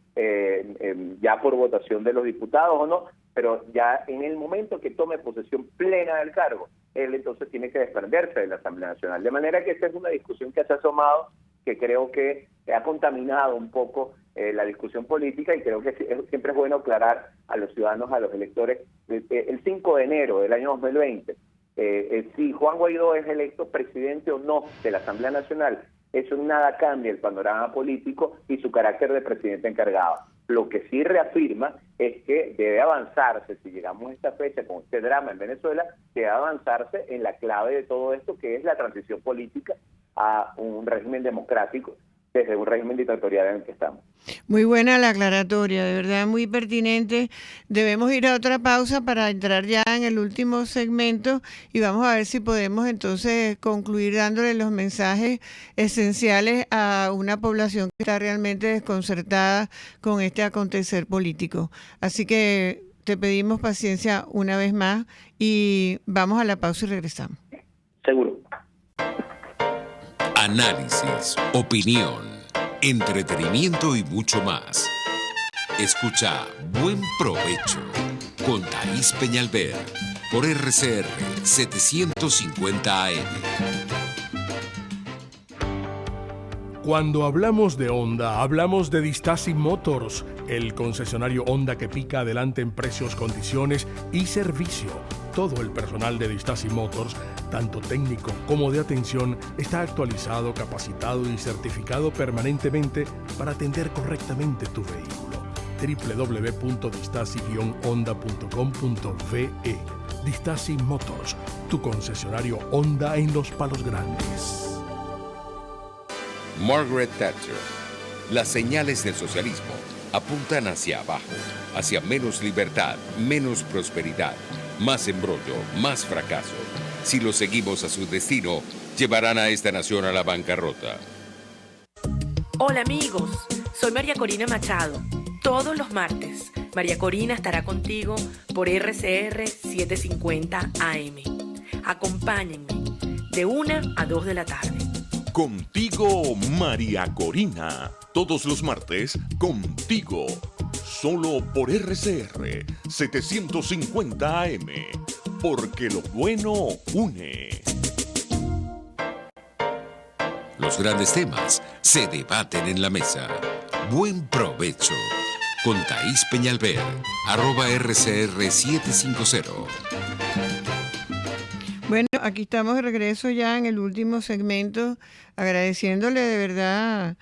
ya por votación de los diputados o no, pero ya en el momento que tome posesión plena del cargo, él entonces tiene que desprenderse de la Asamblea Nacional. De manera que esta es una discusión que se ha asomado, que creo que ha contaminado un poco la discusión política, y creo que siempre es bueno aclarar a los ciudadanos, a los electores, el 5 de enero del año 2020, si Juan Guaidó es electo presidente o no de la Asamblea Nacional, eso nada cambia el panorama político y su carácter de presidente encargado. Lo que sí reafirma es que debe avanzarse, si llegamos a esta fecha con este drama en Venezuela, debe avanzarse en la clave de todo esto, que es la transición política a un régimen democrático desde un régimen dictatorial en el que estamos. Muy buena la aclaratoria, de verdad muy pertinente. Debemos ir a otra pausa para entrar ya en el último segmento y vamos a ver si podemos entonces concluir dándole los mensajes esenciales a una población que está realmente desconcertada con este acontecer político. Así que te pedimos paciencia una vez más y vamos a la pausa y regresamos. Seguro. Análisis, opinión, entretenimiento y mucho más. Escucha Buen Provecho con Thaís Peñalver por RCR 750 AM. Cuando hablamos de Honda, hablamos de Distasi Motors, el concesionario Honda que pica adelante en precios, condiciones y servicio. Todo el personal de Distasi Motors, tanto técnico como de atención, está actualizado, capacitado y certificado permanentemente para atender correctamente tu vehículo. www.distasi-honda.com.ve. Distasi Motors, tu concesionario Honda en Los Palos Grandes. Margaret Thatcher. Las señales del socialismo apuntan hacia abajo, hacia menos libertad, menos prosperidad, más embrollo, más fracaso. Si lo seguimos a su destino, llevarán a esta nación a la bancarrota. Hola amigos, soy María Corina Machado. Todos los martes, María Corina estará contigo por RCR 750 AM. Acompáñenme de 1 a 2 de la tarde. Contigo, María Corina. Todos los martes, contigo. Solo por RCR 750 AM. Porque lo bueno une. Los grandes temas se debaten en la mesa. Buen provecho. Con Thaís Peñalver, @RCR750. Bueno, aquí estamos de regreso ya en el último segmento, agradeciéndole de verdad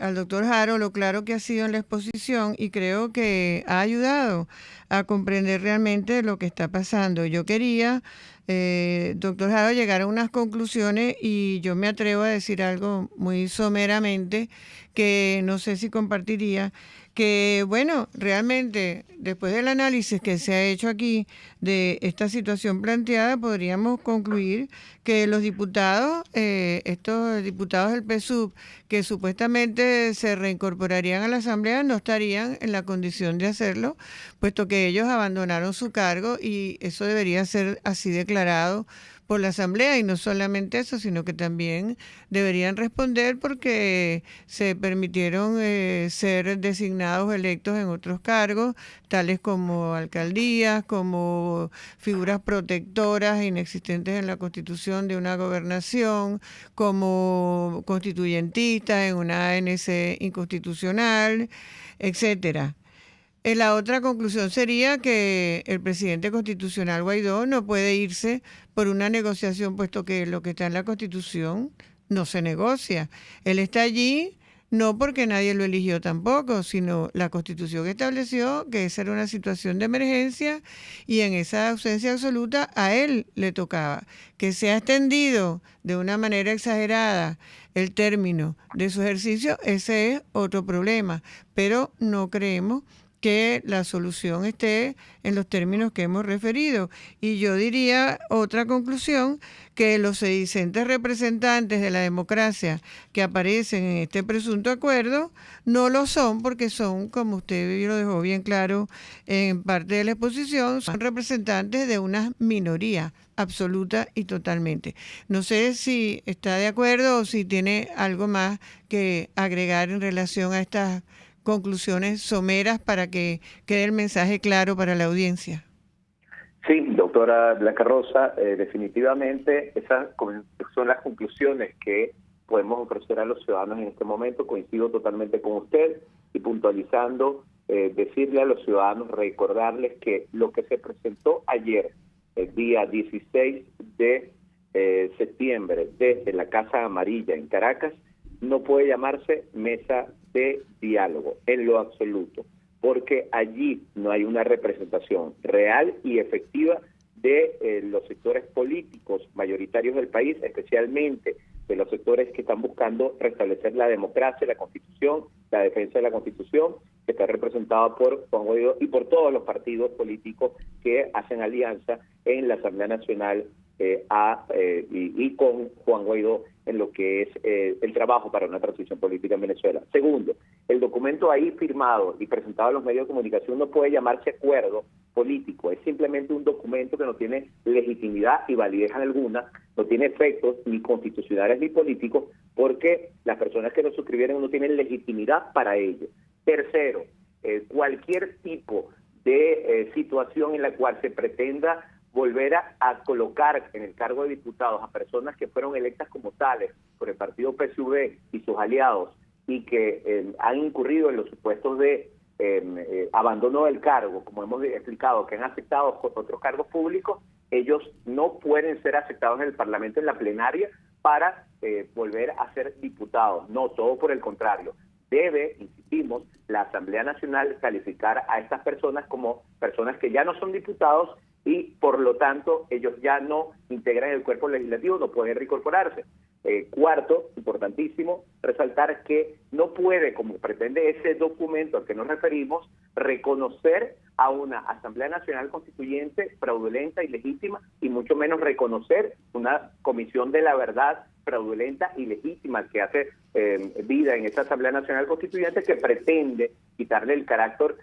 al doctor Haro lo claro que ha sido en la exposición y creo que ha ayudado a comprender realmente lo que está pasando. Yo quería, doctor Haro, llegar a unas conclusiones y yo me atrevo a decir algo muy someramente que no sé si compartiría, que bueno, realmente después del análisis que se ha hecho aquí de esta situación planteada, podríamos concluir que los diputados, estos diputados del PSUV, que supuestamente se reincorporarían a la Asamblea, no estarían en la condición de hacerlo, puesto que ellos abandonaron su cargo y eso debería ser así declarado por la Asamblea, y no solamente eso, sino que también deberían responder porque se permitieron ser designados, electos en otros cargos, tales como alcaldías, como figuras protectoras inexistentes en la Constitución de una gobernación, como constituyentistas en una ANC inconstitucional, etcétera. La otra conclusión sería que el presidente constitucional Guaidó no puede irse por una negociación, puesto que lo que está en la Constitución no se negocia. Él está allí no porque nadie lo eligió tampoco, sino la Constitución estableció que esa era una situación de emergencia y en esa ausencia absoluta a él le tocaba. Que se ha extendido de una manera exagerada el término de su ejercicio, ese es otro problema, pero no creemos que la solución esté en los términos que hemos referido. Y yo diría otra conclusión, que los sedicentes representantes de la democracia que aparecen en este presunto acuerdo no lo son porque son, como usted lo dejó bien claro en parte de la exposición, son representantes de una minoría absoluta y totalmente. No sé si está de acuerdo o si tiene algo más que agregar en relación a estas conclusiones someras para que quede el mensaje claro para la audiencia. Sí, doctora Blanca Rosa, definitivamente esas son las conclusiones que podemos ofrecer a los ciudadanos en este momento. Coincido totalmente con usted y puntualizando, decirle a los ciudadanos, recordarles que lo que se presentó ayer, el día 16 de septiembre, desde la Casa Amarilla en Caracas, no puede llamarse mesa de diálogo en lo absoluto, porque allí no hay una representación real y efectiva de los sectores políticos mayoritarios del país, especialmente de los sectores que están buscando restablecer la democracia, la Constitución, la defensa de la Constitución, que está representada por Juan Guaidó y por todos los partidos políticos que hacen alianza en la Asamblea Nacional y con Juan Guaidó en lo que es el trabajo para una transición política en Venezuela. Segundo, el documento ahí firmado y presentado a los medios de comunicación no puede llamarse acuerdo político, es simplemente un documento que no tiene legitimidad y validez alguna, no tiene efectos ni constitucionales ni políticos, porque las personas que lo suscribieron no tienen legitimidad para ello. Tercero, cualquier tipo de situación en la cual se pretenda volver a colocar en el cargo de diputados a personas que fueron electas como tales por el partido PSUV y sus aliados y que han incurrido en los supuestos de abandono del cargo, como hemos explicado, que han aceptado otros cargos públicos, ellos no pueden ser aceptados en el Parlamento, en la plenaria, para volver a ser diputados. No, todo por el contrario. Debe, insistimos, la Asamblea Nacional calificar a estas personas como personas que ya no son diputados y por lo tanto ellos ya no integran el cuerpo legislativo, no pueden reincorporarse. Cuarto, importantísimo, resaltar que no puede, como pretende ese documento al que nos referimos, reconocer a una Asamblea Nacional Constituyente fraudulenta y legítima, y mucho menos reconocer una Comisión de la Verdad fraudulenta y legítima que hace vida en esa Asamblea Nacional Constituyente, que pretende quitarle el carácter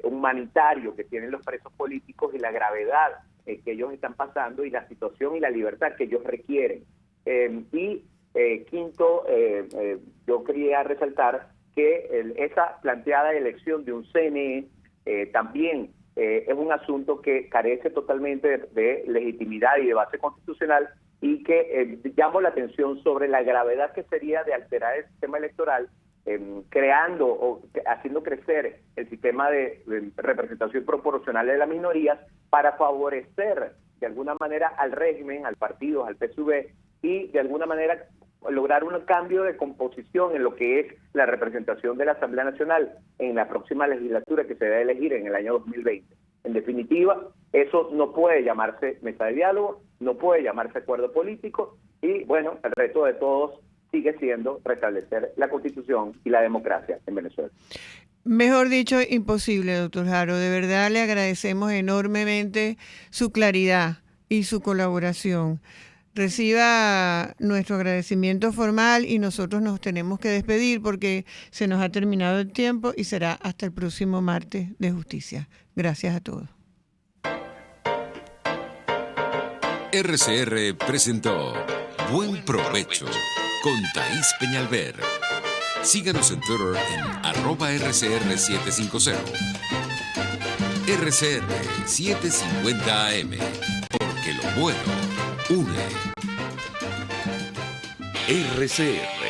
humanitario que tienen los presos políticos y la gravedad que ellos están pasando y la situación y la libertad que ellos requieren. Quinto, yo quería resaltar que esa planteada elección de un CNE también es un asunto que carece totalmente de legitimidad y de base constitucional, y que llamo la atención sobre la gravedad que sería de alterar el sistema electoral, creando o haciendo crecer el sistema de representación proporcional de las minorías para favorecer de alguna manera al régimen, al partido, al PSUV, y de alguna manera lograr un cambio de composición en lo que es la representación de la Asamblea Nacional en la próxima legislatura que se debe elegir en el año 2020. En definitiva, eso no puede llamarse mesa de diálogo, no puede llamarse acuerdo político, y bueno, el reto de todos sigue siendo restablecer la Constitución y la democracia en Venezuela. Mejor dicho, imposible, doctor Haro. De verdad le agradecemos enormemente su claridad y su colaboración. Reciba nuestro agradecimiento formal y nosotros nos tenemos que despedir porque se nos ha terminado el tiempo y será hasta el próximo martes de justicia. Gracias a todos. RCR presentó Buen Provecho con Thaís Peñalver. Síganos en Twitter en @RCR750. RCR 750 AM, porque lo bueno une. RCR